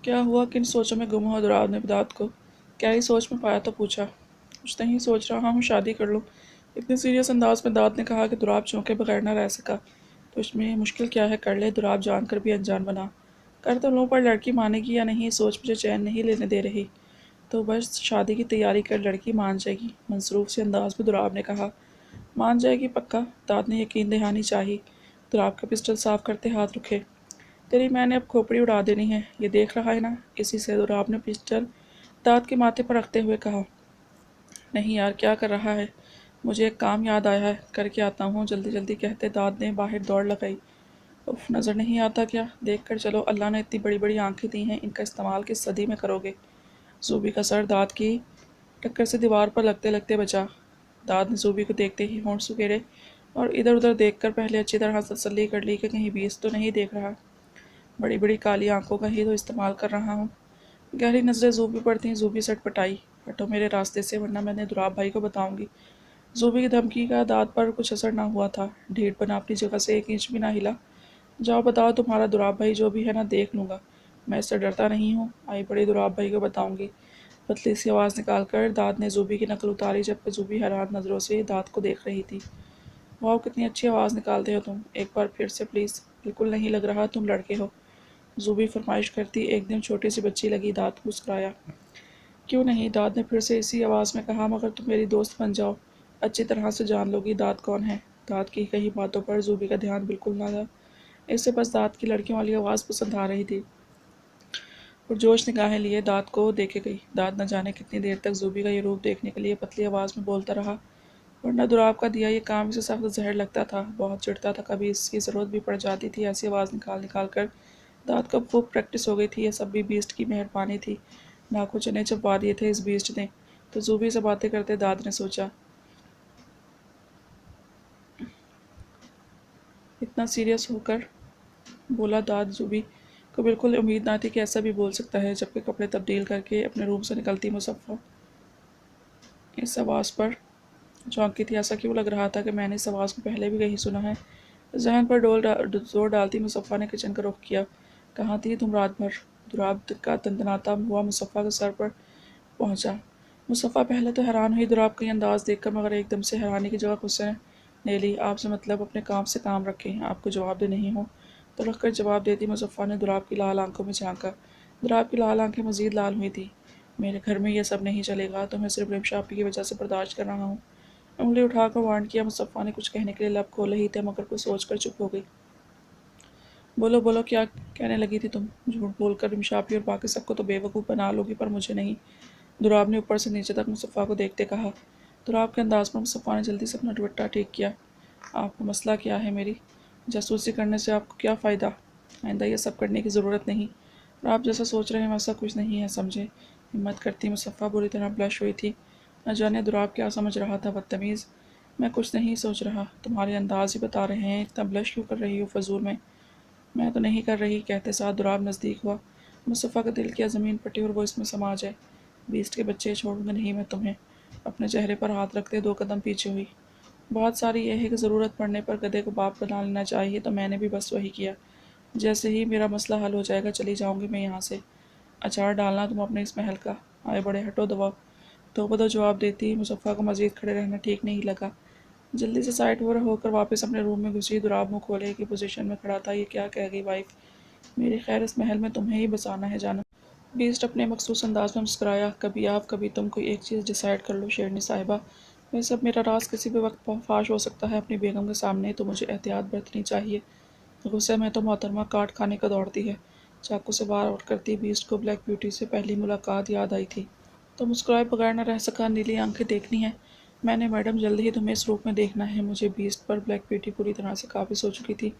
क्या हुआ? किन सोचों में गुम हुआ दुराब ने दाद को गहरी सोच में पाया तो पूछा। कुछ नहीं, सोच रहा हूँ शादी कर लूँ। इतने सीरियस अंदाज में दाद ने कहा कि दुराब चौंके बगैर न रह सका। तो इसमें मुश्किल क्या है, कर ले। दुराब जानकर भी अनजान बना। कर तो लूँ, पर लड़की मानेगी या नहीं, सोच मुझे चैन नहीं लेने दे रही। तो बस शादी की तैयारी कर, लड़की मान जाएगी, मंसरूफ से अंदाज में दुराब ने कहा। मान जाएगी पक्का? दाद ने यकीन दहानी चाही। दुराब का पिस्टल साफ करते हाथ रुके। तेरी मैंने अब खोपड़ी उड़ा देनी है, ये देख रहा है ना? इसी से दुराब ने पिस्टल दाद के माथे पर रखते हुए कहा। नहीं यार, क्या कर रहा है? मुझे एक काम याद आया है, करके आता हूँ, जल्दी जल्दी कहते दाद ने बाहर दौड़ लगाई। उफ, नज़र नहीं आता क्या? देख कर चलो, अल्लाह ने इतनी बड़ी बड़ी आंखें दी हैं, इनका इस्तेमाल किस सदी में करोगे? जूबी का सर दाद की टक्कर से दीवार पर लगते लगते बचा। दाद ने जूबी को देखते ही होंठ सुखेरे और इधर उधर देखकर पहले अच्छी तरह तसल्ली कर ली कि कहीं बीस तो नहीं देख रहा। बड़ी बड़ी काली आंखों का ही तो इस्तेमाल कर रहा हूँ। गहरी नजरें जूबी पर थीं। जूबी सटपटाई। हटो मेरे रास्ते से, वरना मैंने दुराब भाई को बताऊंगी। जूबी की धमकी का दाद पर कुछ असर ना हुआ था। ढीठ बना अपनी जगह से एक इंच भी ना हिला। जाओ बताओ, तुम्हारा दुराब भाई जो भी है ना, देख लूंगा। मैं इससे डरता नहीं हूँ। आई बड़ी दुराब भाई को बताऊंगी। पतली सी आवाज़ निकालकर दाद ने जूबी की नकल उतारी, जबकि जूबी हैरान नज़रों से दाद को देख रही थी। वाह, कितनी अच्छी आवाज़ निकालते हो तुम। एक बार फिर से प्लीज़। बिल्कुल नहीं लग रहा तुम लड़के हो। जूबी फरमाइश करती एकदम छोटी सी बच्ची लगी। दाद मुस्कुराया। क्यों नहीं? दाद ने फिर से इसी आवाज़ में कहा। मगर तुम मेरी दोस्त बन जाओ, अच्छी तरह से जान लोगी दाद कौन है। दाद की कही बातों पर जूबी का ध्यान बिल्कुल ना था। इससे बस दाद की लड़कियों वाली आवाज़ पसंद आ रही थी। पुरजोश निगाहें लिए दाद को देखे गई। दाद न जाने कितनी देर तक जूबी का ये रूप देखने के लिए पतली आवाज़ में बोलता रहा, वरना दुराब का दिया ये काम इसे सख्त जहर लगता था। बहुत चिढ़ता था, कभी इसकी ज़रूरत भी पड़ जाती थी। ऐसी आवाज़ निकाल निकाल कर दाद को खूब प्रैक्टिस हो गई थी। यह सब भी बीस्ट की मेहरबानी थी। नाखून चने चबवा दिए थे इस बीस्ट ने। तो जूबी से बातें करते दाद ने सोचा। इतना सीरियस होकर बोला दाद। जूबी को बिल्कुल उम्मीद ना थी कि ऐसा भी बोल सकता है, जबकि कपड़े तब्दील करके अपने रूम से निकलती मुसफ़ा इस आवाज़ पर चौंकी थी। ऐसा क्यों लग रहा था कि मैंने इस आवाज़ को पहले भी कहीं सुना है? जहन पर जोर डालती मुसफ़ा ने किचन का रुख किया। कहाँ थी तुम रात भर? दुराब का तनतनाता हुआ मुसफ़ा के सर पर पहुंचा। मुसफ़ा पहले तो हैरान हुई दुराब का ये अंदाज़ देखकर, मगर एकदम से हैरानी की जगह गुस्से ने ली। आपसे मतलब अपने काम से काम रखें, आपको जवाब दे नहीं हो। तो रख कर जवाब देती मुसफ़ा ने दुराब की लाल आंखों में झांका। दुराब की लाल आंखें मज़ीद लाल हुई थी। मेरे घर में यह सब नहीं चलेगा, तो मैं सिर्फ रिमशापी की वजह से बर्दाश्त कर रहा हूँ। उंगली उठाकर वार्न किया। मुसफ़ा ने कुछ कहने के लिए लब खोले ही थे, मगर कुछ सोच कर चुप हो गई। बोलो बोलो, क्या कहने लगी थी तुम? झूठ बोलकर रिमशापी और बाकी सबको तो बेवकूफ़ बना लोगी, पर मुझे नहीं। दुराब ने ऊपर से नीचे तक मुसफ़ा को देखते कहा। दुराब के अंदाज पर मुसफ़ा ने जल्दी से अपना दुपट्टा ठीक किया। आपका मसला क्या है? मेरी जासूसी करने से आपको क्या फ़ायदा? आइंदा ये सब करने की ज़रूरत नहीं। और आप जैसा सोच रहे हैं वैसा कुछ नहीं है, समझे? हिम्मत करती मुसफ़ा बुरी तरह ब्लश हुई थी। न जाने दुराब क्या समझ रहा था, बदतमीज़। मैं कुछ नहीं सोच रहा, तुम्हारे अंदाज ही बता रहे हैं। इतना ब्लश क्यों कर रही हो फजूल में? मैं तो नहीं कर रही, कहते साथ दुराब नज़दीक हुआ। मुसफ़ा का दिल किया ज़मीन पटी और वो इसमें समा जाए। बीस्ट के बच्चे, छोड़ूंगा नहीं मैं तुम्हें। अपने चेहरे पर हाथ रखते 2 कदम पीछे हुई। बहुत सारी यह है कि ज़रूरत पड़ने पर गधे को बाप बना लेना चाहिए, तो मैंने भी बस वही किया। जैसे ही मेरा मसला हल हो जाएगा चली जाऊंगी मैं यहाँ से। अचार डालना तुम अपने इस महल का। आए बड़े, हटो दबाओ। दो बदो जवाब देती मुसफ़ा को मज़ीद खड़े रहना ठीक नहीं लगा। जल्दी से साइड हो होकर वापस अपने रूम में घुसी। दुराब मुँह खोले की पोजीशन में खड़ा था। ये क्या कह गई वाइफ? मेरी खैर, इस महल में तुम्हें ही बसाना है जानम। बीस्ट अपने मखसूस अंदाज में मुस्कुराया। कभी आप, कभी तुम, कोई एक चीज़ डिसाइड कर लो शेरनी साहिबा। वैसे अब मेरा राज किसी भी वक्त फाश हो सकता है अपनी बेगम के सामने, तो मुझे एहतियात बरतनी चाहिए। गुस्से में तो मोहतरमा काट खाने को दौड़ती है। चाकू से वार करती बीस्ट को ब्लैक ब्यूटी से पहली मुलाकात याद आई थी। तो मुस्कुराए बगैर न रह सका। नीली आंखें देखनी है मैंने मैडम, जल्द ही तुम्हें इस रूप में देखना है मुझे। बीस्ट पर ब्लैक ब्यूटी पूरी तरह से काबिज हो चुकी थी।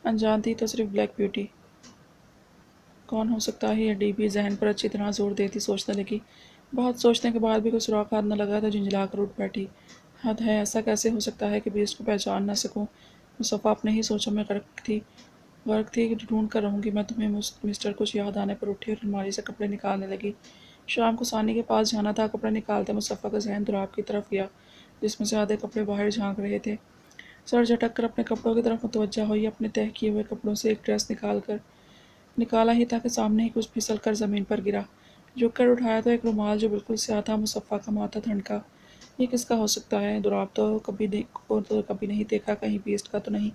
अनजान थी तो सिर्फ ब्लैक ब्यूटी। कौन हो सकता है ये? डीबी जहन पर अच्छी तरह जोर देती सोचने लगी। बहुत सोचने के बाद भी कोई सुराग हाथ न लगा तो झिंझला कर उठ बैठी। हद है, ऐसा कैसे हो सकता है कि बीस्ट को पहचान न सकूं? मुसफ़ा अपने ही सोचों में गर्क थी कि ढूंढ कर रहूंगी मैं तुम्हें। मिस्टर कुछ याद आने पर उठी और अलमारी से कपड़े निकालने लगी। शाम को सानी के पास जाना था। कपड़े निकालते मुसफ़ा का जहन दुराब की तरफ गया, जिसमें से आधे कपड़े बाहर झांक रहे थे। सर झटक कर अपने कपड़ों की तरफ मुतवज्जा हुई। अपने तह किए हुए कपड़ों से एक ड्रेस निकाल कर निकाला ही था कि सामने ही कुछ फिसल कर ज़मीन पर गिरा। झुक कर उठाया तो एक रुमाल जो बिल्कुल स्याह था। मुसफ़ा का माथा ठनका। ये किसका हो सकता है? दुराब तो कभी नहीं देखा, कहीं बीस्ट का तो नहीं,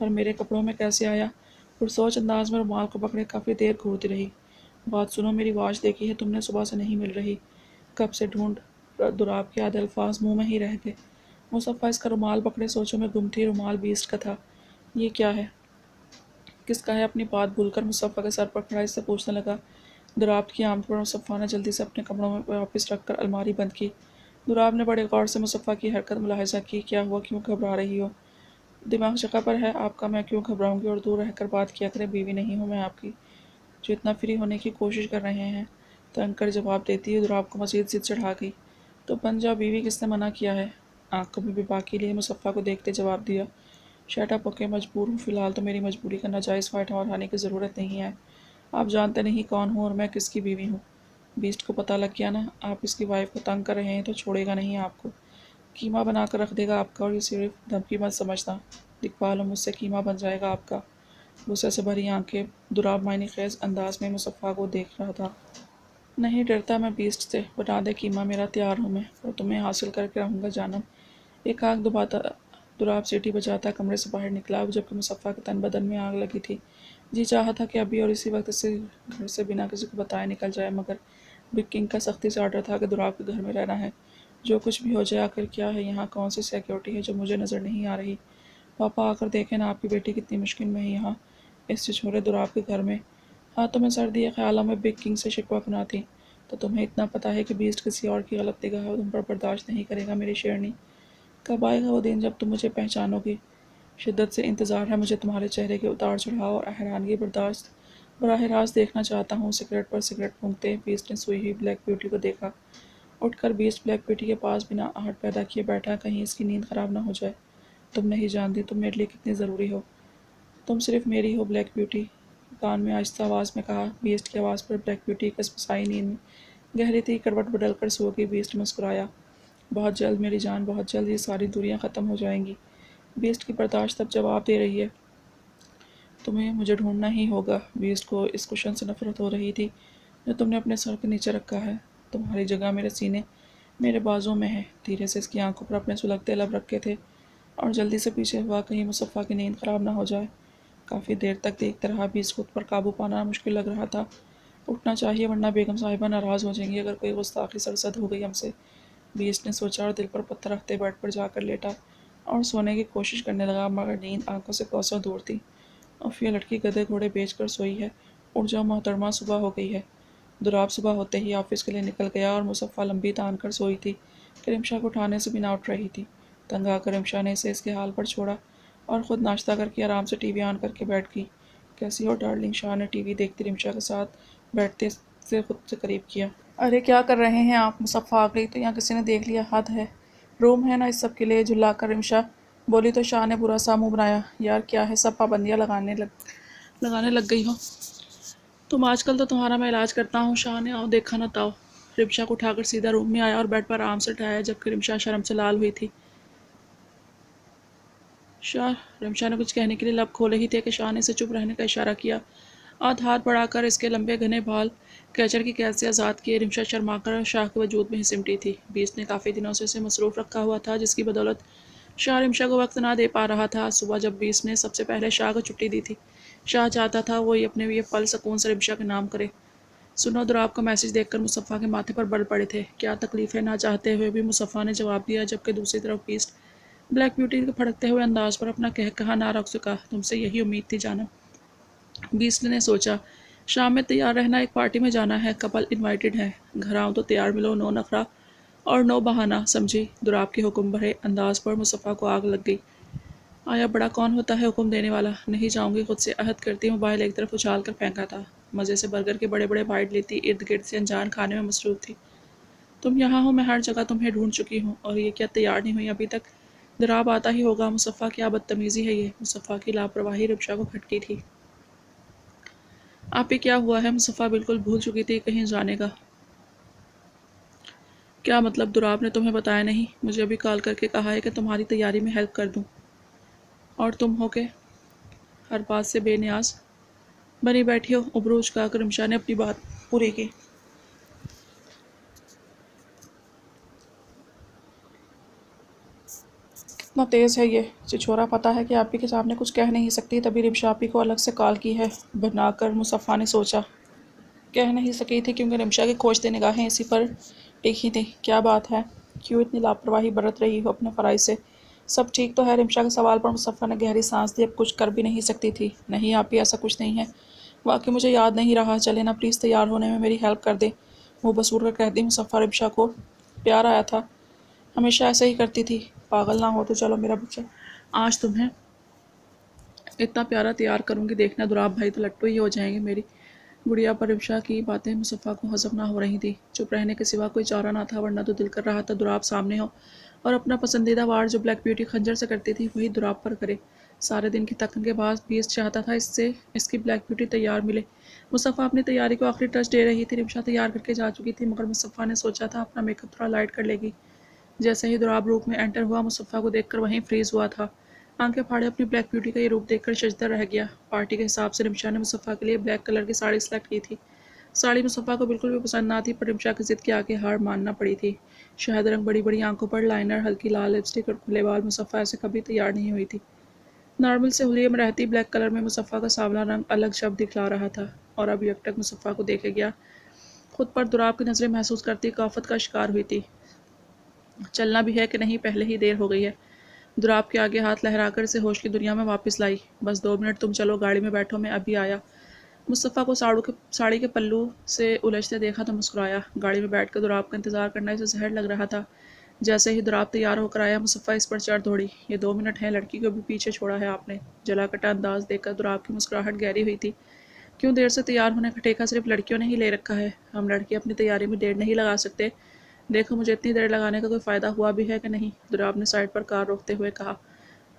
पर मेरे कपड़ों में कैसे आया? पुरसोच अंदाज में रुमाल को पकड़े काफ़ी देर घूरती रही। बात सुनो, मेरी वॉच देखी है तुमने? सुबह से नहीं मिल रही। कब से ढूंढ। दुराब के आधे अल्फाज मुंह में ही रह गए। मुसफ़ा इसका रुमाल पकड़े सोचों में गुम थी। रुमाल बीस्ट का था। ये क्या है? किसका है? अपनी बात भूलकर मुसफ़ा के सर पर खड़ा इससे पूछने लगा। दुराब की आमद पर मुसफ़ा ने जल्दी से अपने कपड़ों में वापस रखकर अलमारी बंद की। दुराब ने बड़े गौर से मुसफ़ा की हरकत मुलाहिज़ा की। क्या हुआ? क्यों घबरा रही हो? दिमाग जगह पर है आपका? मैं क्यों घबराऊंगी? और दूर रहकर बात किया करें। बीवी नहीं हूँ मैं आपकी, जो इतना फ्री होने की कोशिश कर रहे हैं। तंग कर जवाब देती है। दुराब को मज़ीद जिद चढ़ा गई। तो बन जाओ बीवी, किसने मना किया है? आंखों में भी बाकी लिए मुसफ़ा को देखते जवाब दिया। शट अप ओके, मजबूर हूँ। फ़िलहाल तो मेरी मजबूरी का नाजायज़ फ़ायदा उठाने की ज़रूरत नहीं है। आप जानते नहीं कौन हूँ और मैं किसकी बीवी हूँ। बीस्ट को पता लग गया ना? आप इसकी वाइफ को तंग कर रहे हैं तो छोड़ेगा नहीं आपको। कीमा बना कर रख देगा आपका। और ये सिर्फ धमकी मत समझना, दिखवा लो मुझसे, कीमा बन जाएगा आपका। गुस्से से भरी आंखें दुराब मायने खेज अंदाज में मुसफ़ा को देख रहा था। नहीं डरता मैं बीस्ट से। बना दे कीमा, मेरा तैयार हूँ मैं, और तुम्हें हासिल करके रहूँगा जानम। एक आग दुबाता दुराब सीटी बजाता कमरे से बाहर निकला, जबकि मुसफ़ा के तन बदन में आग लगी थी। जी चाहा था कि अभी और इसी वक्त से घर से बिना किसी को बताए निकल जाए, मगर बिग किंग का सख्ती से ऑर्डर था कि दुराब के घर में रहना है। जो कुछ भी हो जाए, आखिर क्या है यहाँ? कौन सी सिक्योरिटी है जो मुझे नज़र नहीं आ रही? पापा आकर देखें ना, आपकी बेटी कितनी मुश्किल में है यहाँ इस छिछोरे दुराब के घर में। हाँ, तो मैं सर्दी के ख्यालों में बिग किंग से शिकवा बनाती। तो तुम्हें इतना पता है कि बीस्ट किसी और की गलत निगाह तुम पर बर्दाश्त नहीं करेगा मेरी शेरनी। कब आएगा वो दिन जब तुम मुझे पहचानोगी? शिद्दत से इंतज़ार है मुझे तुम्हारे चेहरे के उतार चढ़ाव और हैरानगी बर्दाश्त बराह रास्त देखना चाहता हूँ। सिगरेट पर सिगरेट फूंकते बीस्ट ने सोई हुई ब्लैक ब्यूटी को देखा। उठकर बीस्ट ब्लैक ब्यूटी के पास बिना आहट पैदा किए बैठा, कहीं इसकी नींद खराब ना हो जाए। तुम नहीं जानती तुम मेरे लिए कितनी ज़रूरी हो। तुम सिर्फ मेरी हो ब्लैक ब्यूटी, कान में आहिस्ता आवाज़ में कहा। बीस्ट की आवाज़ पर ब्लैक ब्यूटी कसमसाई नींद में गहरी थी करवट बदल कर सो गई। बीस्ट मुस्कुराया। बहुत जल्द मेरी जान, बहुत जल्द ये सारी दूरियां ख़त्म हो जाएंगी। बीस्ट की बर्दाश्त तब जवाब दे रही है। तुम्हें मुझे ढूंढना ही होगा। बीस्ट को इस कुशन से नफरत हो रही थी जो तुमने अपने सर के नीचे रखा है। तुम्हारी जगह मेरे सीने, मेरे बाजू में है। धीरे से इसकी आंखों पर अपने सुलगते लब रखे थे और जल्दी से पीछे हुआ, कहीं मुसफ़ा की नींद खराब ना हो जाए। काफ़ी देर तक देखते रहा। बीस्ट को खुद पर काबू पाना मुश्किल लग रहा था। उठना चाहिए वरना बेगम साहिबा नाराज़ हो जाएंगी अगर कोई गुस्ताखी सरसद हो गई हमसे। बीस्ट ने सोचा और दिल पर पत्थर रखते बेड पर जाकर लेटा और सोने की कोशिश करने लगा, मगर नींद आंखों से कोसों दूर थी। उफ, ये लड़की गधे घोड़े बेचकर सोई है। उठ जाओ मोहतरमा, सुबह हो गई है। दुराब सुबह होते ही ऑफिस के लिए निकल गया और मुसफ़ा लंबी तान कर सोई थी कि रिमशा को उठाने से भी ना उठ रही थी। तंग आकर रिमशा ने इसे इसके हाल पर छोड़ा और ख़ुद नाश्ता करके आराम से टीवी ऑन करके बैठ गई। कैसी हो डार्लिंग? शाह ने टीवी देखती रिमशा के साथ बैठते से खुद से करीब किया। अरे क्या कर रहे हैं आप? मुसफ़ा आ गई तो यहाँ किसी ने देख लिया, हद है। रूम है ना इस सब के लिए? झुल्ला कर रिमशा बोली तो शाह ने बुरा सा मुंह बनाया। यार क्या है, सब पाबंदियाँ लगाने लग गई हो तुम आजकल। तो तुम्हारा मैं इलाज करता हूँ। शाह ने आओ देखा ना ताओ। रिमशा को उठाकर सीधा रूम में आया और बेड पर आराम से उठाया, जबकि रिमशा शर्म से लाल हुई थी। शाह, रिमशा ने कुछ कहने के लिए लब खोले ही थे कि शाह ने इसे चुप रहने का इशारा किया। हाथ बढ़ाकर इसके लंबे घने बाल कैचर की कैद से आज़ाद किए। रिमशा शर्माकर शाह के वजूद में ही सिमटी थी। बीस ने काफ़ी दिनों से इसे मसरूफ़ रखा हुआ था, जिसकी बदौलत शाह रिमशा को वक्त ना दे पा रहा था। सुबह जब बीस ने सबसे पहले शाह को छुट्टी दी थी, शाह चाहता था वो अपने ये पल सुकून से रिमशा के नाम करे। सुनो, दुराब का मैसेज देखकर मुसफ़ा के माथे पर बल पड़े थे। क्या तकलीफ़ है? ना चाहते हुए भी मुसफ़ा ने जवाब दिया, जबकि दूसरी तरफ बीस्ट ब्लैक ब्यूटी के फड़कते हुए अंदाज पर अपना कहा ना रख सका। तुमसे यही उम्मीद थी जानम। बीस्ट ने सोचा, शाम में तैयार रहना, एक पार्टी में जाना है, कपल इनवाइटेड है। घर आओ तो तैयार मिलो, नो नखरा और नो बहाना, समझी? दुराब के हुक्म भरे अंदाज पर मुसफ़ा को आग लग गई। आया बड़ा कौन होता है हुक्म देने वाला? नहीं जाऊंगी, खुद से अहद करती मोबाइल एक तरफ उछाल कर फेंका था। मज़े से बर्गर के बड़े बड़े बाइट लेती इर्द गिर्द से अनजान खाने में मसरूफ़ थी। तुम यहाँ हो, मैं हर जगह तुम्हें ढूंढ चुकी हूँ, और ये क्या तैयार नहीं हुई अभी तक? दुराब आता ही होगा। मुसफ़ा क्या बदतमीज़ी है ये। मुसफ़ा की लापरवाही रिमशा को खटकी थी। आप ही क्या हुआ है? मुसफ़ा बिल्कुल भूल चुकी थी कहीं जाने का। क्या मतलब? दुराब ने तुम्हें बताया नहीं? मुझे अभी कॉल करके कहा है कि तुम्हारी तैयारी में हेल्प कर दूँ। और तुम हो के हर बात से बेनियाज। बनी बैठी हो, उबरोज का कर रिमशा ने अपनी बात पूरी की। कितना तेज़ है ये चिछोरा, पता है कि आपी के सामने कुछ कह नहीं सकती, तभी रिमशा आपी को अलग से कॉल की है बनाकर मुसफ़ा ने सोचा। कह नहीं सकी थी क्योंकि रिमशा की खोजती निगाहें इसी पर टिकी थी। क्या बात है, क्यों इतनी लापरवाही बरत रही हो अपने फ़राइज़ से? सब ठीक तो है? रिमशा के सवाल पर मुसफ़ा ने गहरी सांस ली। अब कुछ कर भी नहीं सकती थी। नहीं आपी, ऐसा कुछ नहीं है, वाकई मुझे याद नहीं रहा। चले ना, प्लीज़ तैयार होने में मेरी हेल्प कर दे, मुँह बसूर कर कहती मुसफ़ा। रिमशा को प्यार आया था, हमेशा ऐसे ही करती थी। पागल ना हो तो चलो मेरा बच्चा, आज तुम्हें इतना प्यारा तैयार करूँगी, देखना दुराब भाई तो लट्टू ही हो जाएंगे मेरी गुड़िया पर। रिमशा की बातें मुसफ़ा को हज़म ना हो रही थी। चुप रहने के सिवा कोई चारा ना था, वरना तो दिल कर रहा था दुराब सामने हो और अपना पसंदीदा वार जो ब्लैक ब्यूटी खंजर से करती थी वही दुराब पर करे। सारे दिन की थकन के बाद बीस चाहता था इससे इसकी ब्लैक ब्यूटी तैयार मिले। मुसफ़ा अपनी तैयारी को आखिरी टच दे रही थी। रिमशा तैयार करके जा चुकी थी, मगर मुसफ़ा ने सोचा था अपना मेकअप थोड़ा लाइट कर लेगी। जैसे ही दुराब रूप में एंटर हुआ, मुसफ़ा को देखकर वहीं फ्रीज हुआ था। आंखें फाड़े अपनी ब्लैक ब्यूटी का ये रूप देखकर सजदा रह गया। पार्टी के हिसाब से रिमशा ने मुसफ़ा के लिए ब्लैक कलर की साड़ी सेलेक्ट की थी। साड़ी मुसफ़ा को बिल्कुल भी पसंद ना थी, पर रिमशा की ज़िद के आगे हार मानना पड़ी थी। शहद रंग, बड़ी बड़ी आंखों पर लाइनर, हल्की लाल लिपस्टिक और खुले बाल, मुसफ़ा ऐसे कभी तैयार नहीं हुई थी। नॉर्मल से हुलिये में रहती ब्लैक कलर में मुसफ़ा का सांवला रंग अलग शब्द दिखला रहा था। और अब यकटक मुसफ़ा को देखे गया खुद पर दुराब की नज़रें महसूस करती काफ़त का शिकार हुई थी। चलना भी है कि नहीं, पहले ही देर हो गई है। दुराब के आगे हाथ लहराकर इसे होश की दुनिया में वापस लाई। बस 2 मिनट तुम चलो, गाड़ी में बैठो, मैं अभी आया। मुस्तफ़ा को साड़ी के पल्लू से उलझते देखा तो मुस्कुराया। गाड़ी में बैठकर दुराब का इंतज़ार करना इसे जहर लग रहा था। जैसे ही दुराब तैयार होकर आया, मुस्तफ़ा इस पर चढ़ दौड़ी। ये 2 मिनट हैं, लड़की को भी पीछे छोड़ा है आपने? जला कटा अंदाज देखकर दुराब की मुस्कुराहट गहरी हुई थी। क्यों देर से तैयार होने का ठेका सिर्फ लड़कियों ने ही ले रखा है? हम लड़के अपनी तैयारी में देर नहीं लगा सकते? देखो, मुझे इतनी देर लगाने का कोई फ़ायदा हुआ भी है कि नहीं? दुराब ने साइड पर कार रोकते हुए कहा।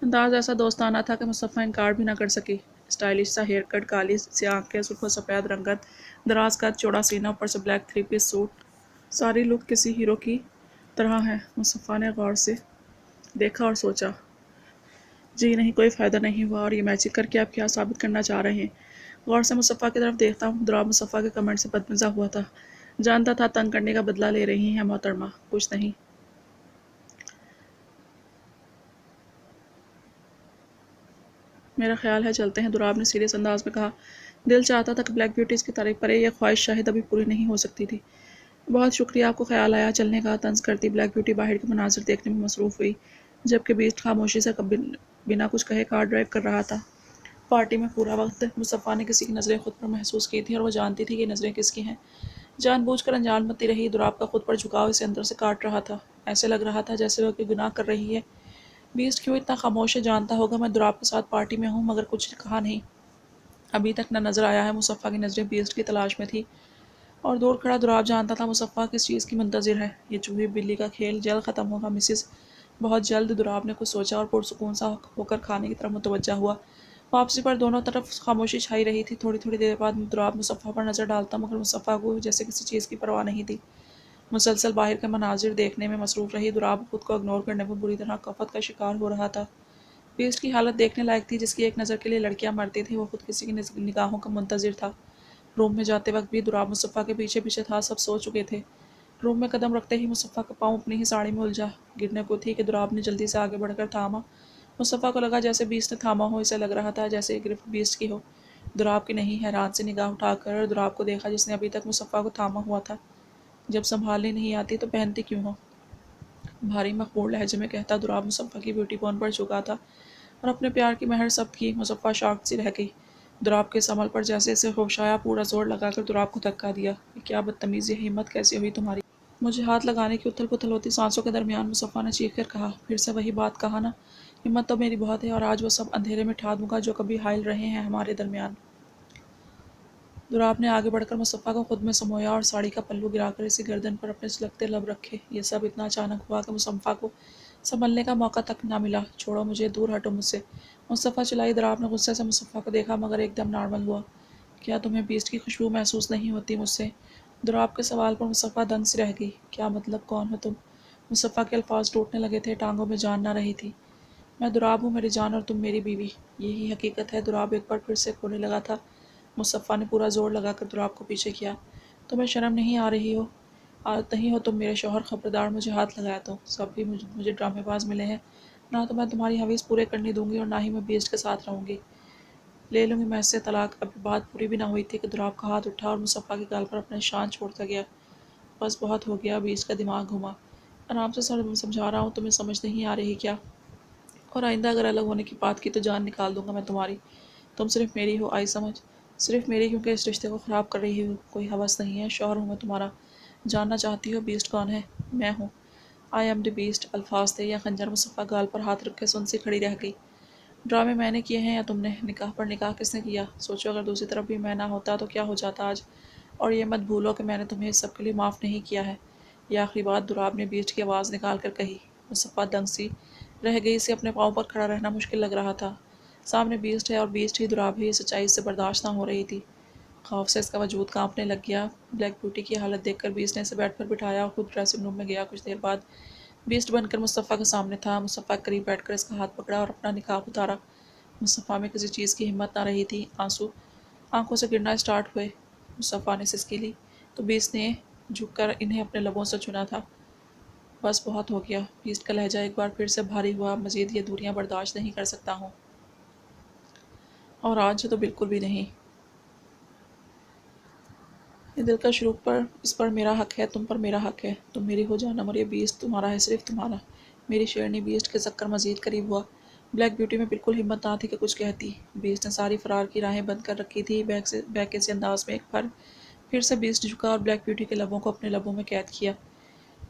अंदाज ऐसा दोस्ताना था कि मुस्तफ़ा इनकार भी न कर सकी। स्टाइलिश सा हेयर कट, काली सी आंखें, सुर्ख सफ़ेद रंगत, दराज का चौड़ा सीना, ऊपर से ब्लैक 3 पीस सूट, सारी लुक किसी हीरो की तरह है। मुस्तफ़ा ने गौर से देखा और सोचा, जी नहीं, कोई फ़ायदा नहीं हुआ। और ये मैजिक करके आप क्या साबित करना चाह रहे हैं? गौर से मुस्तफ़ा की तरफ देखता हूँ। दुराब मुस्तफ़ा के कमेंट से बदमज़ा हुआ था। जानता था तंग करने का बदला ले रही हैं मोहतरमा। कुछ नहीं, मेरा ख्याल है चलते हैं, दुराब ने सीरियस अंदाज में कहा। दिल चाहता था कि ब्लैक ब्यूटी इसकी तारीफ करे, यह ख्वाहिश शायद अभी पूरी नहीं हो सकती थी। बहुत शुक्रिया, आपको ख्याल आया चलने का। तंज करती ब्लैक ब्यूटी बाहर के मनाजिर देखने में मसरूफ़ हुई, जबकि बीस्ट खामोशी से कभी बिना कुछ कहे कार ड्राइव कर रहा था। पार्टी में पूरा वक्त मुसफ़ा ने किसी की नज़रें खुद पर महसूस की थी और वो जानती थी कि नज़रें किसकी हैं। जानबूझकर अनजान बनती रही। दुराब का खुद पर झुकाव इसे अंदर से काट रहा था। ऐसे लग रहा था जैसे वह कोई गुनाह कर रही है। बीस्ट क्यों इतना खामोश है? जानता होगा मैं दुराब के साथ पार्टी में हूँ, मगर कुछ कहा नहीं। अभी तक न नज़र आया है। मुसफ़ा की नज़रें बीस्ट की तलाश में थी और दूर खड़ा दुराब जानता था मुसफ़ा किस चीज़ की मुंतज़िर है। ये चूहे बिल्ली का खेल जल्द ख़त्म होगा मिसिस। बहुत जल्द। दुराब ने कुछ सोचा और पुरसुकून सा होकर खाने की तरफ मुतवज्जा हुआ। वापसी पर दोनों तरफ खामोशी छाई रही थी। थोड़ी थोड़ी देर बाद दुराब मुसफ़ा पर नज़र डालता, मगर मुसफ़ा को जैसे किसी चीज़ की परवाह नहीं थी। मुसलसल बाहर के मनाजिर देखने में मसरूफ़ रही। दुराब खुद को इग्नोर करने पर बुरी तरह कफ़त का शिकार हो रहा था। बीस्ट की हालत देखने लायक थी, जिसकी एक नज़र के लिए लड़कियां मरती थी, वो खुद किसी की निगाहों का मुंतज़िर था। रूम में जाते वक्त भी दुराब मुसफ़ा के पीछे पीछे था। सब सो चुके थे। रूम में कदम रखते ही मुसफ़ा का पाँव अपनी ही साड़ी में उलझा। गिरने को थी कि दुराब ने जल्दी से आगे बढ़कर थामा। मुसफ़ा को लगा जैसे बीस्ट ने थामा हो। इसे लग रहा था जैसे ये गिरफ्त बीस्ट की हो, दुराब की नहीं। हैरान से निगाह उठाकर दुराब को देखा, जिसने अभी तक मुसफ़ा को थामा हुआ था। जब संभालनी नहीं आती तो पहनती क्यों हो? भारी मखमूर लहजे में कहता दुराब मुसफ़ा की ब्यूटी पॉन पर झुका था और अपने प्यार की महर सब की। मुसफ़ा शॉक्ड सी रह गई। दुराब के संभल पर जैसे इसे होश आया, पूरा जोर लगाकर दुराब को धक्का दिया। ये क्या बदतमीज़ी है, हिम्मत कैसे हुई तुम्हारी? मुझे हाथ लगाने की उथल पुथल होती सांसों के दरमियान मुसफ़ा ने चीख कर कहा, फिर से वही बात कहा ना? हिम्मत तो मेरी बहुत है और आज वो सब अंधेरे में ठा दूंगा जो कभी हायल रहे हैं हमारे दरमियान। दुराब ने आगे बढ़कर मुसफ़ा को खुद में समोया और साड़ी का पल्लू गिराकर इसी गर्दन पर अपने सुलगते लब रखे। ये सब इतना अचानक हुआ कि मुसफ़ा को संभलने का मौका तक ना मिला। छोड़ो मुझे, दूर हटो मुझसे, मुसफ़ा चिल्लाई। दुराब ने गुस्से से मुसफ़ा को देखा, मगर एकदम नॉर्मल हुआ। क्या तुम्हें बीस्ट की खुशबू महसूस नहीं होती मुझसे? दुराब के सवाल पर मुसफ़ा दंग सी रह गई। क्या मतलब, कौन हो तुम? मुसफ़ा के अल्फाज टूटने लगे थे, टांगों में जान ना रही थी। मैं दुराब हूँ मेरी जान, और तुम मेरी बीवी। यही हकीकत है। दुराब एक बार फिर से खोने लगा था। मुस्तफ़ा ने पूरा जोर लगाकर दुराब को पीछे किया। तुम्हें शर्म नहीं आ रही हो? आदत नहीं हो तुम मेरे शौहर, खबरदार मुझे हाथ लगाया तो सब भी मुझे ड्रामेबाज मिले हैं। ना तो मैं तुम्हारी हवीस पूरे करने दूंगी और ना ही मैं बीस्ट के साथ रहूंगी। ले लूंगी मैं इससे तलाक। अभी बात पूरी भी ना हुई थी कि दुराब का हाथ उठा और मुस्तफ़ा के गाल पर अपने शान छोड़ता गया। बस बहुत हो गया, बीस्ट का दिमाग घुमा। आराम से समझा रहा हूँ, तुम्हें समझ नहीं आ रही क्या? और आइंदा अगर अलग होने की बात की तो जान निकाल दूंगा मैं तुम्हारी। तुम सिर्फ मेरी हो, आई समझ? सिर्फ मेरी, क्योंकि इस रिश्ते को ख़राब कर रही हो। कोई हवस नहीं है, शौहर हूँ मैं तुम्हारा। जानना चाहती हो बीस्ट कौन है? मैं हूँ। I am the beast. अल्फाज थे या खंजर। मुस्तफ़ा गाल पर हाथ रख के सुन सी खड़ी रह गई। ड्रामे मैंने किए हैं या तुमने? निकाह पर निकाह किसने किया? सोचो अगर दूसरी तरफ भी मैं ना होता तो क्या हो जाता आज। और ये मत भूलो कि मैंने तुम्हें इस सब के लिए माफ़ नहीं किया है। यह आखिरी बात दुराब ने बीस्ट की आवाज़ निकाल कर कही। मुस्तफ़ा दंग सी रह गई। इसे अपने पाँव पर खड़ा रहना मुश्किल लग रहा था। सामने बीस्ट है और बीस्ट ही दुराब है। ये सच्चाई से बर्दाश्त ना हो रही थी। खौफ से इसका वजूद कांपने लग गया। ब्लैक ब्यूटी की हालत देखकर बीस्ट ने इसे बेड पर बिठाया और खुद ड्रेसिंग रूम में गया। कुछ देर बाद बीस्ट बनकर मुस्तफ़ा के सामने था। मुस्तफ़ा के करीब बैठकर इसका हाथ पकड़ा और अपना निकाब उतारा। मुस्तफ़ा में किसी चीज़ की हिम्मत ना रही थी। आंसू आंखों से गिरना स्टार्ट हुए। मुस्तफ़ा ने सिसकी ली तो बीस्ट ने झुककर इन्हें अपने लबों से चुना था। बस बहुत हो गया। बीस्ट का लहजा एक बार फिर से भारी हुआ। मज़ीद ये दूरियां बर्दाश्त नहीं कर सकता हूँ, और आज तो बिल्कुल भी नहीं। ये दिलकश रूप पर इस पर मेरा हक है, तुम पर मेरा हक है। तुम मेरी हो जानम और ये बीस्ट तुम्हारा है, सिर्फ तुम्हारा। मेरी शेरनी बीस्ट के चक्कर मज़ीद करीब हुआ। ब्लैक ब्यूटी में बिल्कुल हिम्मत ना थी कि कुछ कहती। बीस्ट ने सारी फरार की राहें बंद कर रखी थी। बैके से अंदाज में एक बार फिर से बीस्ट झुका और ब्लैक ब्यूटी के लबों को अपने लबों में कैद किया।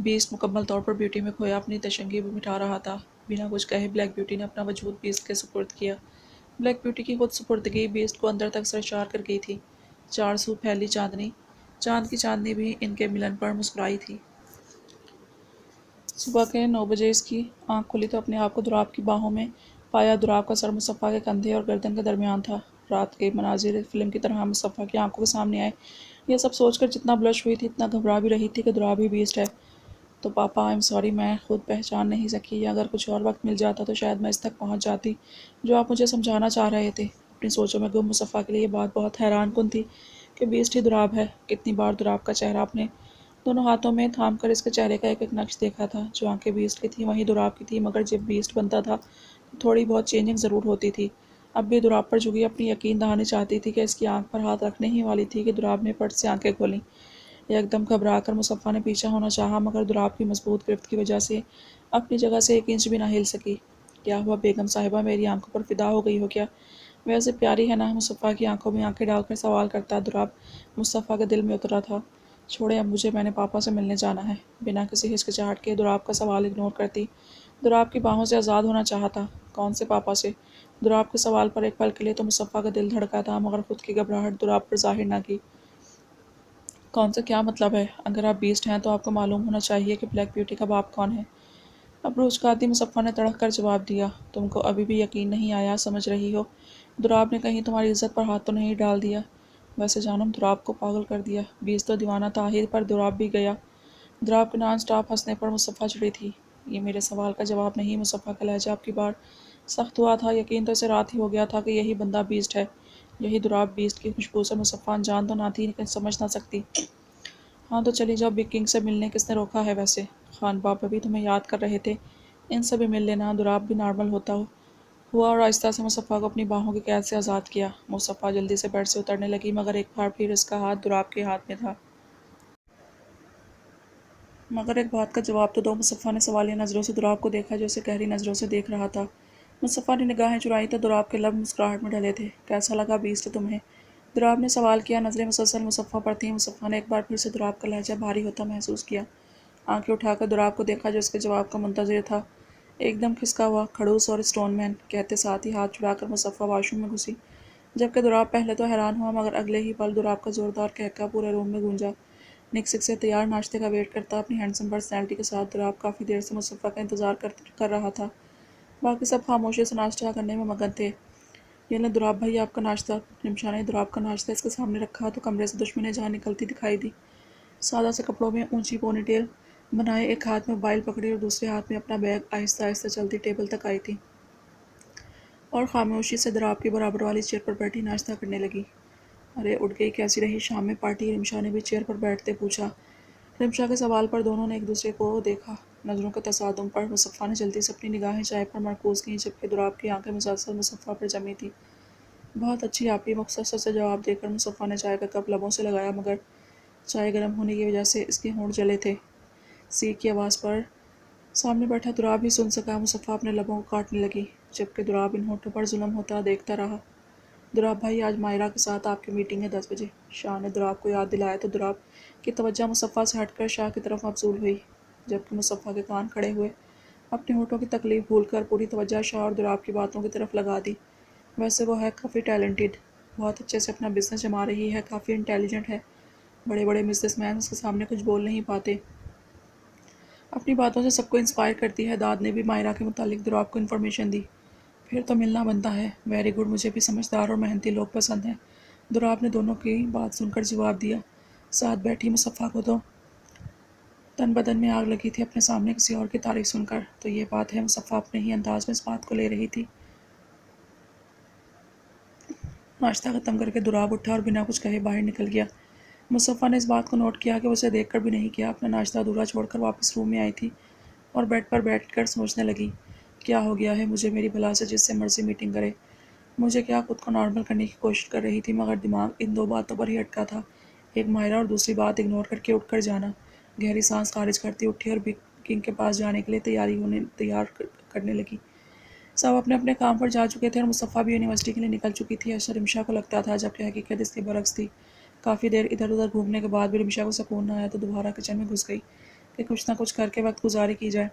बीस्ट मुकम्मल तौर पर ब्यूटी में खोया अपनी तशंगी भी मिटा रहा था। बिना कुछ कहे ब्लैक ब्यूटी ने अपना वजूद बीस्ट के सुपुर्द किया। ब्लैक ब्यूटी की खुद सुपुर्दगी बीस्ट को अंदर तक सरशार कर गई थी। चार सू फैली चांदनी, चांद की चांदनी भी इनके मिलन पर मुस्कुराई थी। सुबह के 9 बजे इसकी आंख खुली तो अपने आप को दुराब की बाहों में पाया। दुराब का सर मुस्तफ़ा के कंधे और गर्दन के दरमियान था। रात के मनाजिर फिल्म की तरह मुस्तफ़ा की आंखों के सामने आए। यह सब सोचकर जितना ब्लश हुई थी इतना घबरा भी रही थी कि दुराब ही बीस्ट है। तो पापा, आई एम सॉरी, मैं खुद पहचान नहीं सकी। या अगर कुछ और वक्त मिल जाता तो शायद मैं इस तक पहुंच जाती जो आप मुझे समझाना चाह रहे थे। अपनी सोचों में गुम मुस्तफ़ा के लिए ये बात बहुत हैरान कुन थी कि बीस्ट ही दुराब है। कितनी बार दुराब का चेहरा अपने दोनों हाथों में थाम कर इसके चेहरे का एक एक नक्श देखा था। जो आंखें बीस्ट की थी वहीं दुराब की थी, मगर जब बीस्ट बनता था तो थोड़ी बहुत चेंजिंग ज़रूर होती थी। अब भी दुराब पर झुकी अपनी यकीन दहानी चाहती थी कि इसकी आंख पर हाथ रखने ही वाली थी कि दुराब ने पट से आंखें खोलीं। एकदम घबरा कर मुस्तफ़ा ने पीछा होना चाहा, मगर दुराब की मजबूत गिरफ्त की वजह से अपनी जगह से एक इंच भी ना हिल सकी। क्या हुआ बेगम साहिबा, मेरी आंखों पर फिदा हो गई हो क्या? वैसे प्यारी है ना? मुस्तफ़ा की आंखों में आंखें डालकर सवाल करता दुराब मुस्तफ़ा के दिल में उतरा था। छोड़े अब मुझे, मैंने पापा से मिलने जाना है। बिना किसी हिचकिचाहट के दुराब का सवाल इग्नोर करती दुराब की बाहों से आज़ाद होना चाहता। कौन से पापा से? दुराब के सवाल पर एक पल के लिए तो मुस्तफ़ा का दिल धड़का था, मगर खुद की घबराहट दुराब पर जाहिर ना की। कौन सा क्या मतलब है? अगर आप बीस्ट हैं तो आपको मालूम होना चाहिए कि ब्लैक ब्यूटी का बाप कौन है। अब रुचकाती मुसफ़ा ने तड़क कर जवाब दिया। तुमको अभी भी यकीन नहीं आया, समझ रही हो? दुराब ने कहीं तुम्हारी इज्जत पर हाथ तो नहीं डाल दिया? वैसे जानम दुराब को पागल कर दिया। बीस तो दीवाना था ही, पर दुराब भी गया। दुराब के नॉन स्टॉप हंसने पर मुसफ़ा चिड़ी थी। ये मेरे सवाल का जवाब नहीं। मुसफ़ा का लहजा अब की बार सख्त हुआ था। यकीन तो इसे रात ही हो गया था कि यही बंदा बीस्ट है, यही दुराब। बीस्ट की खुशबू से मुसफ़ा अनजान तो ना थी, लेकिन समझ ना सकती। हाँ तो चली जाओ, बिग किंग से मिलने किसने रोका है वैसे? खान बाप अभी तुम्हें याद कर रहे थे, इनसे भी मिल लेना, दुराब भी नॉर्मल होता हुआ और आहिस्ता से मुसफ़ा को अपनी बाहों की कैद से आज़ाद किया। मुसफ़ा जल्दी से बेड से उतरने लगी, मगर एक बार फिर उसका हाथ दुराब के हाथ में था। मगर एक बात का जवाब तो दो। मुसफ़ा ने सवालिया नज़रों से दुराब को देखा, जो उसे गहरी नज़रों से देख रहा था। मुसफ़ा ने निगाहें चुराई तो दुराब के लब मुस्कुराहट में ढले थे। कैसा लगा बीस्ट तुम्हें? दुराब ने सवाल किया। नज़रें मुसलसल मुसफ़ा पर थीं। मुसफ़ा ने एक बार फिर से दुराब का लहजा भारी होता महसूस किया। आंखें उठाकर दुराब को देखा, जो उसके जवाब का मुंतज़िर था। एकदम खिसका हुआ, खड़ूस और स्टोनमैन, कहते साथ ही हाथ छुड़ाकर मुसफ़ा वॉशरूम में घुसी। जबकि दुराब पहले तो हैरान हुआ, मगर अगले ही पल दुराब का ज़ोरदार कहका पूरे रूम में गूंजा। निक से तैयार नाश्ते का वेट करता अपनी हैंडसम पर्सनैलिटी के साथ दुराब काफ़ी देर से मुसफ़ा का इंतज़ार कर रहा था। बाकी सब खामोशी से नाश्ता करने में मगन थे। ये ले दुराब भाई आपका नाश्ता। निमशा ने दुराब का नाश्ता इसके सामने रखा तो कमरे से दुश्मनी जान निकलती दिखाई दी। सादा से कपड़ों में ऊंची पोनीटेल बनाए, एक हाथ में मोबाइल पकड़ी और दूसरे हाथ में अपना बैग आहिस्ता आहिस्ता चलती टेबल तक आई थी और खामोशी से दुराब की बराबर वाली चेयर पर बैठी नाश्ता करने लगी। ارے اٹھ گئی، کیسی رہی شام میں پارٹی؟ رمشا نے بھی چیئر پر بیٹھتے پوچھا۔ رمشا کے سوال پر دونوں نے ایک دوسرے کو دیکھا۔ نظروں کے تصادم پر مصطفیٰ نے جلدی سے اپنی نگاہیں چائے پر مرکوز کیں، جبکہ دوراب کی آنکھیں مسلسل مصطفیٰ پر جمی تھیں۔ بہت اچھی آپی، مختصر سے جواب دے کر مصطفیٰ نے چائے کا کپ لبوں سے لگایا، مگر چائے گرم ہونے کی وجہ سے اس کے ہونٹ جلے تھے۔ سی کی آواز پر سامنے بیٹھا دوراب ہی سن سکا۔ مصطفیٰ اپنے لبوں کو کاٹنے لگی، جبکہ دوراب ان ہونٹوں پر ظلم ہوتا دیکھتا رہا۔ دوراب بھائی، آج مائرہ کے ساتھ آپ کی میٹنگ ہے 10 بجے۔ شاہ نے دوراب کو یاد دلایا تو دوراب کی توجہ مصطفیٰ سے ہٹ کر شاہ کی طرف مبذول ہوئی، جبکہ مصطفیٰ کے کان کھڑے ہوئے اپنے ہونٹوں کی تکلیف بھول کر پوری توجہ شاہ اور دوراب کی باتوں کی طرف لگا دی۔ ویسے وہ ہے کافی ٹیلنٹڈ، بہت اچھے سے اپنا بزنس جما رہی ہے، کافی انٹیلیجنٹ ہے۔ بڑے بڑے بزنس مین اس کے سامنے کچھ بول نہیں پاتے، اپنی باتوں سے سب کو انسپائر کرتی ہے۔ داد نے بھی مائرہ کے متعلق دوراب کو انفارمیشن دی۔ پھر تو ملنا بنتا ہے۔ ویری گڈ، مجھے بھی سمجھدار اور محنتی لوگ پسند ہیں، دوراب نے دونوں کی بات سن کر جواب دیا۔ ساتھ بیٹھی مصطفیٰ کو تو تن بدن میں آگ لگی تھی اپنے سامنے کسی اور کی تعریف سن کر۔ تو یہ بات ہے، مصطفیٰ اپنے ہی انداز میں اس بات کو لے رہی تھی۔ ناشتہ ختم کر کے دوراب اٹھا اور بنا کچھ کہے باہر نکل گیا۔ مصطفیٰ نے اس بات کو نوٹ کیا کہ وہ اسے دیکھ کر بھی نہیں کیا، اپنا ناشتہ ادھورا چھوڑ کر واپس روم میں آئی تھی اور بیڈ پر بیٹھ کر سوچنے لگی، کیا ہو گیا ہے مجھے؟ میری بھلا سے جس سے مرضی میٹنگ کرے، مجھے کیا خود کو نارمل کرنے کی کوشش کر رہی تھی، مگر دماغ ان دو باتوں پر ہی اٹکا تھا، ایک مائرہ اور دوسری بات اگنور کر کے اٹھ کر جانا۔ گہری سانس خارج کرتی اٹھی اور بگ کنگ کے پاس جانے کے لیے تیار کرنے لگی۔ سب اپنے اپنے کام پر جا چکے تھے اور مصطفیٰ بھی یونیورسٹی کے لیے نکل چکی تھی، ایسا رمشا کو لگتا تھا، جبکہ حقیقت اس کے برعکس تھی۔ کافی دیر ادھر ادھر گھومنے کے بعد بھی رمشا کو سکون نہ آیا تو دوبارہ کچن میں گھس گئی کہ کچھ نہ کچھ کر کے وقت گزاری کی جائے۔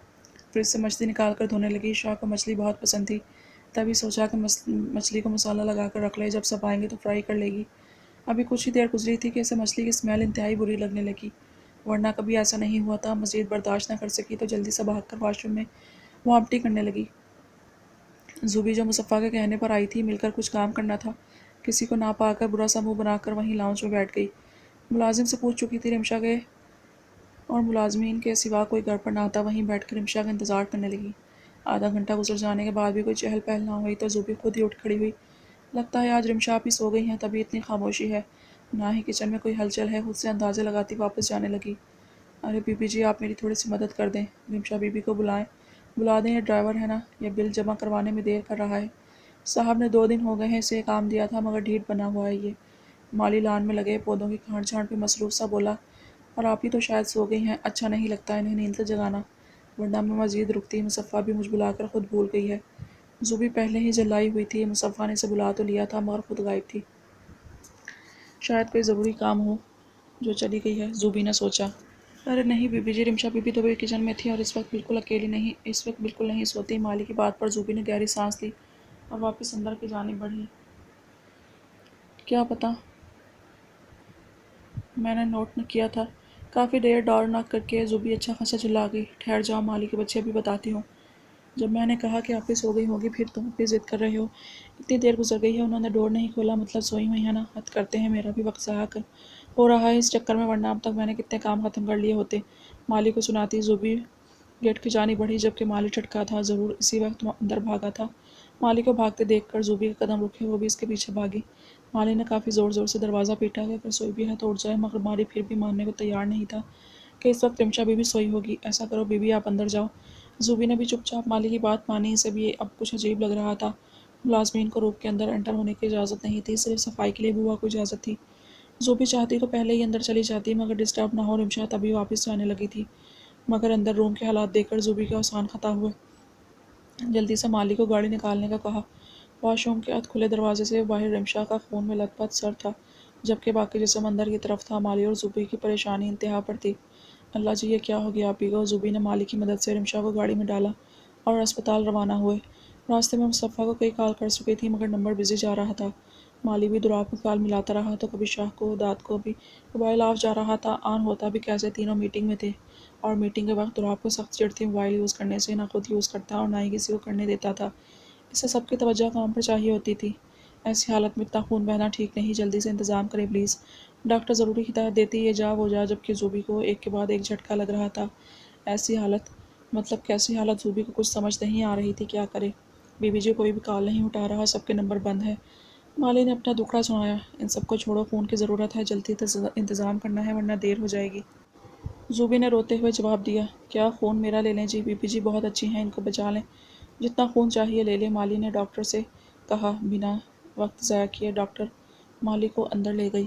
فریج سے مچھلی نکال کر دھونے لگی۔ شاہ کو مچھلی بہت پسند تھی، تبھی سوچا کہ مچھلی کو مسالہ لگا کر رکھ لے، جب سب آئیں گے تو فرائی کر لے گی۔ ابھی کچھ ہی دیر گزری تھی کہ اسے مچھلی کی اسمیل انتہائی بری لگنے لگی، ورنہ کبھی ایسا نہیں ہوا تھا۔ مزید برداشت نہ کر سکی تو جلدی سے بھاگ کر واش روم میں وامٹی کرنے لگی۔ زوبی جو مصطفیٰ کے کہنے پر آئی تھی، مل کر کچھ کام کرنا تھا، کسی کو نہ پا کر برا سا منہ بنا کر وہیں لاؤنج میں بیٹھ گئی۔ ملازم سے پوچھ چکی تھی رمشا کے اور ملازمین کے سوا کوئی گھر پر نہ تھا، وہیں بیٹھ کر رمشا کا انتظار کرنے لگی۔ آدھا گھنٹہ گزر جانے کے بعد بھی کوئی چہل پہل نہ ہوئی تو زوبی خود ہی اٹھ کھڑی ہوئی۔ لگتا ہے آج رمشا آپ ہی سو گئی ہیں، تبھی اتنی خاموشی ہے، نہ ہی کچن میں کوئی ہلچل ہے۔ خود سے اندازے لگاتی واپس جانے لگی۔ ارے بی بی جی، آپ میری تھوڑی سی مدد کر دیں، رمشا بی بی کو بلا دیں، یہ ڈرائیور ہے نا، یہ بل جمع کروانے میں دیر کر رہا ہے۔ صاحب نے 2 دن ہو گئے ہیں اسے یہ کام دیا تھا، مگر ڈھیٹ بنا ہوا ہے یہ۔ مالی لان میں لگے پودوں کی کھانٹ چھانٹ پہ مصروف سا بولا، اور آپ ہی تو شاید سو گئی ہیں، اچھا نہیں لگتا انہیں نیند سے جگانا، ورنہ میں مزید رکتی۔ مصطفیٰ بھی مجھ بلا کر خود بھول گئی ہے۔ زوبی پہلے ہی جلائی ہوئی تھی، مصطفیٰ نے اسے بلا تو لیا تھا مگر خود غائب تھی، شاید کوئی ضروری کام ہو جو چلی گئی ہے، زوبی نے سوچا۔ ارے نہیں بی بی جی، رمشا بی بی تو بھی کچن میں تھی اور اس وقت بالکل نہیں سوتی۔ مالی کی بات پر زوبی نے گہری سانس لی اور واپس اندر کی جانب بڑھی۔ کیا پتہ، میں نے نوٹ نہ کیا تھا۔ کافی دیر ڈور ناک کر کے زوبی اچھا خاصا چلا گئی۔ ٹھہر جاؤ مالی کے بچے، ابھی بتاتی ہوں۔ جب میں نے کہا کہ آپ ہی سو گئی ہوگی، پھر تم بھی ضد کر رہے ہو۔ اتنی دیر گزر گئی ہے، انہوں نے ڈور نہیں کھولا، مطلب سوئی ہوئی ہیں نا۔ حد کرتے ہیں، میرا بھی وقت ضائع ہو رہا ہے اس چکر میں، ورنہ اب تک میں نے کتنے کام ختم کر لیے ہوتے۔ مالی کو سناتی زوبی گیٹ کی جانب بڑھی، جبکہ مالی ٹھٹکا تھا، ضرور اسی وقت اندر بھاگا تھا۔ مالی کو بھاگتے دیکھ کر زوبی کے قدم رکے، وہ بھی اس کے پیچھے بھاگی۔ مالی نے کافی زور زور سے دروازہ پیٹا کہ اگر سوئی بھی ہے تو اٹھ جائے، مگر مالی پھر بھی ماننے کو تیار نہیں تھا کہ اس وقت رمشا بی بی سوئی ہوگی۔ ایسا کرو بی بی، آپ اندر جاؤ۔ زوبی نے بھی چپ چاپ مالی کی بات مانی، اسے بھی اب کچھ عجیب لگ رہا تھا۔ ملازمین کو روک کے اندر انٹر ہونے کی اجازت نہیں تھی، صرف صفائی کے لیے بوا کو اجازت تھی۔ زوبی چاہتی تو پہلے ہی اندر چلی جاتی، مگر ڈسٹرب نہ ہو رمشا، تبھی واپس جانے لگی تھی، مگر اندر روم کے حالات دیکھ کر زوبی کے اوسان خطا ہوئے۔ جلدی سے مالی کو گاڑی نکالنے کا کہا۔ واش روم کے ادھ کھلے دروازے سے باہر رمشا کا خون میں لت پت سر تھا، جبکہ باقی جسم اندر کی طرف تھا۔ مالی اور زوبی کی پریشانی انتہا پر تھی۔ اللہ جی، یہ کیا ہو گیا آپی کو؟ زوبی نے مالی کی مدد سے رمشا کو گاڑی میں ڈالا اور اسپتال روانہ ہوئے۔ راستے میں مصطفیٰ کو کئی کال کر چکی تھی، مگر نمبر بزی جا رہا تھا۔ مالی بھی دوراب کو کال ملاتا رہا تو کبھی شاہ کو، داد کو بھی موبائل آف جا رہا تھا، آن ہوتا بھی کیسے، تینوں میٹنگ میں تھے، اور میٹنگ کے وقت دوراب کو سخت چڑ تھی موبائل یوز کرنے سے، نہ خود یوز کرتا اور نہ ہی کسی کو کرنے دیتا تھا۔ اس سے سب کی توجہ کام پر چاہیے ہوتی تھی۔ ایسی حالت میں اتنا خون بہنا ٹھیک نہیں، جلدی سے انتظام کرے پلیز، ڈاکٹر ضروری ہدایت دیتی، یہ جا وہ جا، جبکہ زوبی کو ایک کے بعد ایک جھٹکا لگ رہا تھا۔ ایسی حالت مطلب کیسی حالت؟ زوبی کو کچھ سمجھ نہیں آ رہی تھی کیا کرے۔ بی بی جی کوئی بھی کال نہیں اٹھا رہا، سب کے نمبر بند ہیں، مالی نے اپنا دکھڑا سنایا۔ ان سب کو چھوڑو، خون کی ضرورت ہے، جلدی انتظام کرنا ہے ورنہ دیر ہو جائے گی۔ زوبی نے روتے ہوئے جواب دیا، کیا خون میرا لے لیں جی؟ بی پی جی بہت اچھی ہیں، ان کو بچا لیں، جتنا خون چاہیے لے لیں۔ مالی نے ڈاکٹر سے کہا۔ بنا وقت ضائع کیے ڈاکٹر مالی کو اندر لے گئی۔